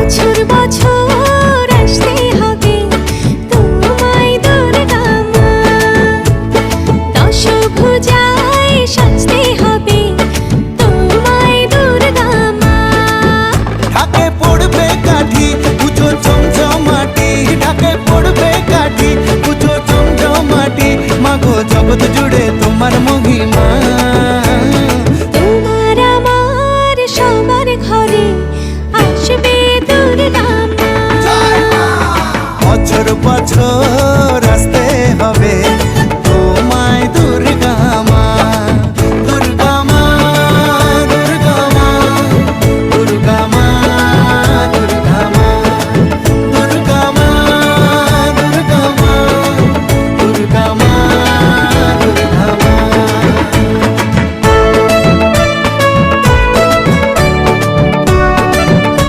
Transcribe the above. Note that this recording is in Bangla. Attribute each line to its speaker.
Speaker 1: বছর বছর আসতে হবে তোমায় দুর্গা মা, দশভুজায় সাজতে হবে তোমায় দুর্গা মা।
Speaker 2: ঢাকে পড়বে কাঠি পুজো চমচমাটি, ঢাকে পড়বে কাঠি পুজো চমচমাটি, মাগো জগৎ জুড়ে তোমার মহিমা।
Speaker 1: তোমার আমার সবার ঘরে আসবে দুর্গা মা।
Speaker 2: বছর বছর